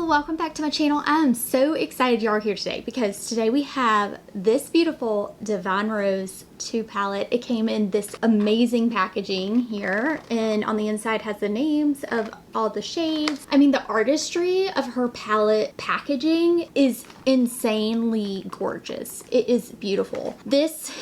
Hello, welcome back to my channel. I'm so excited you are here today because today we have this beautiful Divine Rose 2 palette. It came in this amazing packaging here, and on the inside has the names of all the shades. I mean, the artistry of her palette packaging is insanely gorgeous. It is beautiful. This,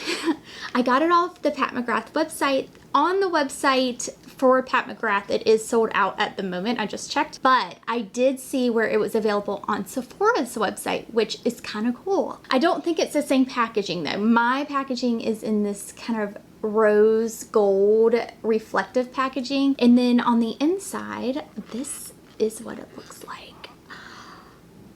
I got it off the Pat Mcgrath website. On the website for Pat Mcgrath, it is sold out at the moment. I just checked, but I did see where it was available on Sephora's website, which is kind of cool. I don't think it's the same packaging though. My packaging is in this kind of rose gold reflective packaging, and then on the inside, this is what it looks like.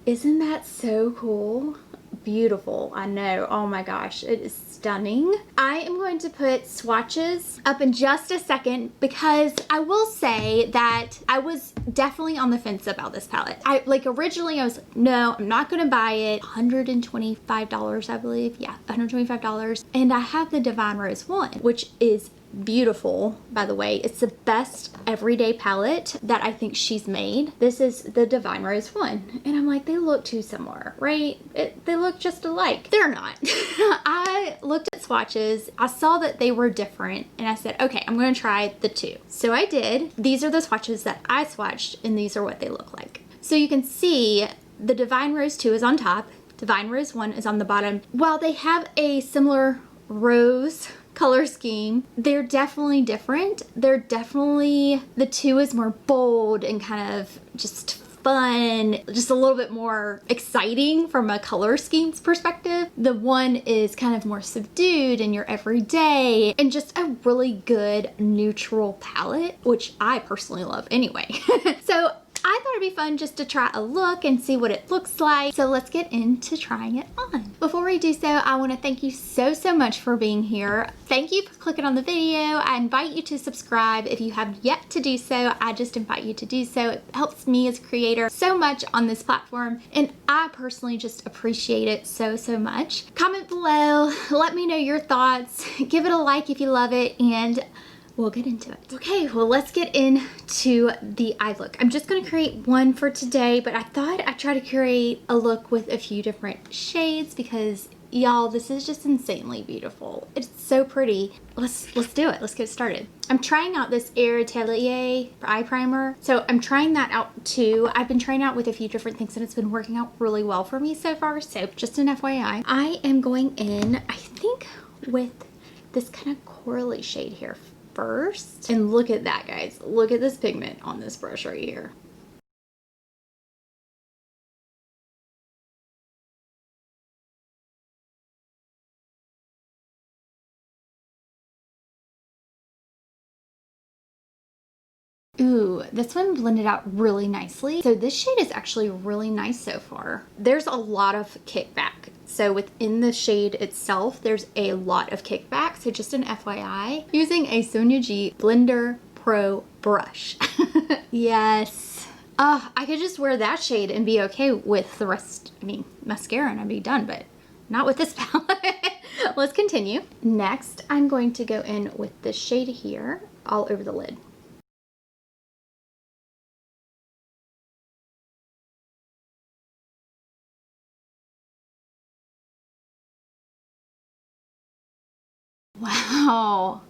Isn't that so cool? Beautiful. I know. Oh my gosh, it is stunning. I am going to put swatches up in just a second because I will say that I was definitely on the fence about this palette. Originally I was like, no, I'm not gonna buy it. $125, I believe. Yeah, $125. And I have the Divine Rose 1, which is beautiful, by the way. It's the best everyday palette that I think she's made. This is the Divine Rose 1, and I'm like, they look too similar, right? They look just alike. They're not. I looked at swatches, I saw that they were different, and I said, okay, I'm gonna try the two. So I did. These are the swatches that I swatched, and these are what they look like. So you can see the Divine Rose 2 is on top, Divine Rose 1 is on the bottom. While they have a similar rose color scheme, they're definitely different. They're definitely, the 2 is more bold and kind of just fun, just a little bit more exciting from a color schemes perspective. The 1 is kind of more subdued in your everyday and just a really good neutral palette, which I personally love anyway. So I thought it'd be fun just to try a look and see what it looks like. So let's get into trying it on. Before we do so, I want to thank you so much for being here. Thank you for clicking on the video. I invite you to subscribe if you have yet to do so. I just invite you to do so. It helps me as a creator so much on this platform, and I personally just appreciate it so much. Comment below, let me know your thoughts, give it a like if you love it, and we'll get into it. Okay, well, let's get into the eye look. I'm just gonna create one for today, but I thought I'd try to create a look with a few different shades because y'all, this is just insanely beautiful. It's so pretty. Let's do it. Let's get started. I'm trying out this Heir Atelier Eye Primer. So I'm trying that out too. I've been trying out with a few different things and it's been working out really well for me so far. So just an FYI. I am going in, I think, with this kind of corally shade here first. And look at that, guys. Look at this pigment on this brush right here. Ooh, this one blended out really nicely. So this shade is actually really nice so far. There's a lot of kickback. So within the shade itself, there's a lot of kickback. So just an FYI, using a Sonia G Blender Pro brush. Yes. I could just wear that shade and be okay with the rest. I mean, mascara and I'd be done, but not with this palette. Let's continue. Next, I'm going to go in with this shade here all over the lid. Wow.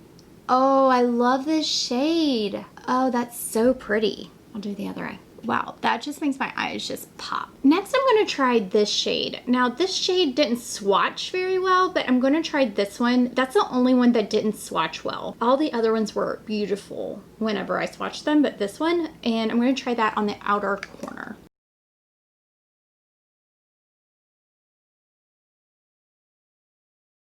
Oh, I love this shade. Oh, that's so pretty. I'll do the other eye. Wow, that just makes my eyes just pop. Next, I'm going to try this shade. Now, this shade didn't swatch very well, but I'm going to try this one. That's the only one that didn't swatch well. All the other ones were beautiful whenever I swatched them, but this one, and I'm going to try that on the outer corner.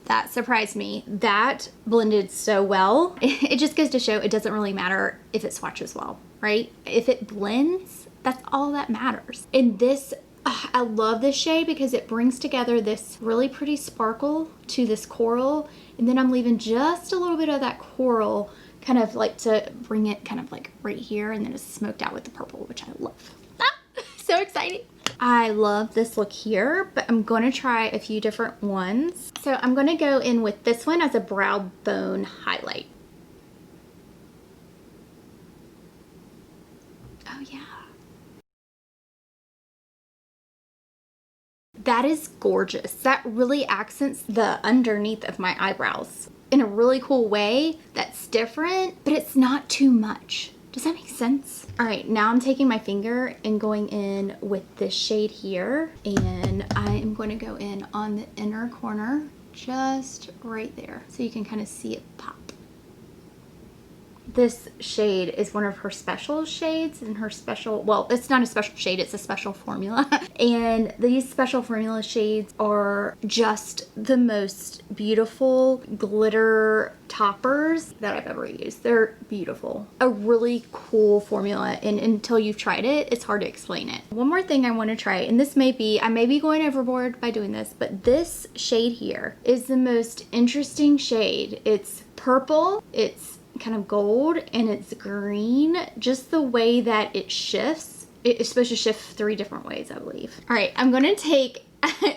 That surprised me. That blended so well. It just goes to show it doesn't really matter if it swatches well, right? If it blends, that's all that matters. And this, I love this shade because it brings together this really pretty sparkle to this coral. And then I'm leaving just a little bit of that coral kind of like to bring it kind of like right here, and then it's smoked out with the purple, which I love. So exciting. I love this look here, but I'm going to try a few different ones. So I'm going to go in with this one as a brow bone highlight. Oh yeah. That is gorgeous. That really accents the underneath of my eyebrows in a really cool way that's different, but it's not too much. Does that make sense? All right, now I'm taking my finger and going in with this shade here, and I am going to go in on the inner corner, just right there, so you can kind of see it pop. This shade is one of her special shades in her special, well, it's not a special shade, it's a special formula. And these special formula shades are just the most beautiful glitter toppers that I've ever used. They're beautiful. A really cool formula, and until you've tried it, it's hard to explain it. One more thing I want to try, and this may be, I may be going overboard by doing this, but this shade here is the most interesting shade. It's purple, it's kind of gold, and it's green. Just the way that it shifts, it's supposed to shift 3 different ways, I believe. All right, I'm gonna take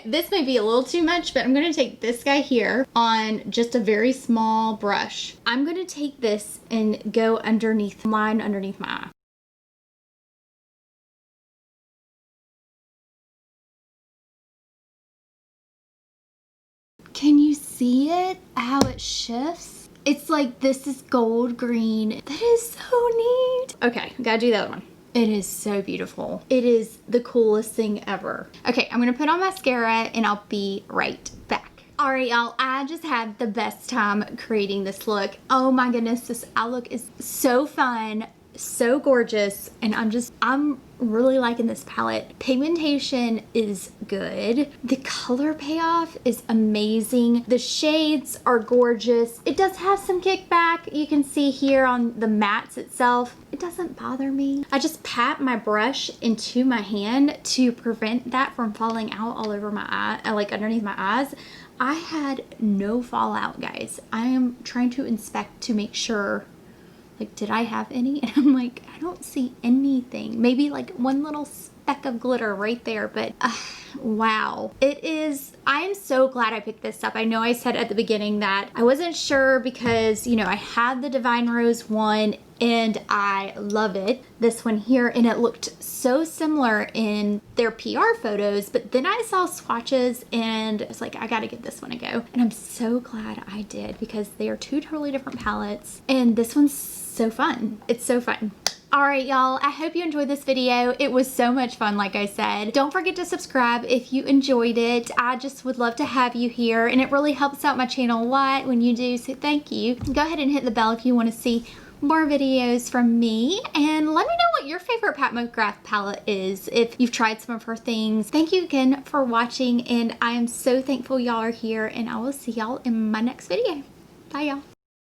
this may be a little too much, but I'm gonna take this guy here on just a very small brush. I'm gonna take this and go underneath, line underneath my eye. Can you see it? How it shifts? It's like this is gold green. That is so neat. Okay, gotta do the other one. It is so beautiful. It is the coolest thing ever. Okay, I'm gonna put on mascara and I'll be right back. All right, y'all, I just had the best time creating this look. Oh my goodness, this eye look is so fun, so gorgeous, and I'm really liking this palette. Pigmentation is good. The color payoff is amazing. The shades are gorgeous. It does have some kickback. You can see here on the mattes itself. It doesn't bother me. I just pat my brush into my hand to prevent that from falling out all over my eye, like underneath my eyes. I had no fallout, guys. I am trying to inspect to make sure, like, did I have any? And I'm like, I don't see anything. Maybe like one little speck of glitter right there, but wow. It is, I am so glad I picked this up. I know I said at the beginning that I wasn't sure because, you know, I had the Divine Rose one and I love it. This one here, and it looked so similar in their PR photos, but then I saw swatches and I was like, I gotta give this one a go. And I'm so glad I did because they are 2 totally different palettes, and this one's so fun. It's so fun. All right, y'all, I hope you enjoyed this video. It was so much fun, like I said. Don't forget to subscribe if you enjoyed it. I just would love to have you here, and it really helps out my channel a lot when you do, so thank you. Go ahead and hit the bell if you want to see more videos from me, and let me know what your favorite Pat Mcgrath palette is if you've tried some of her things. Thank you again for watching, and I am so thankful y'all are here, and I will see y'all in my next video. Bye, y'all.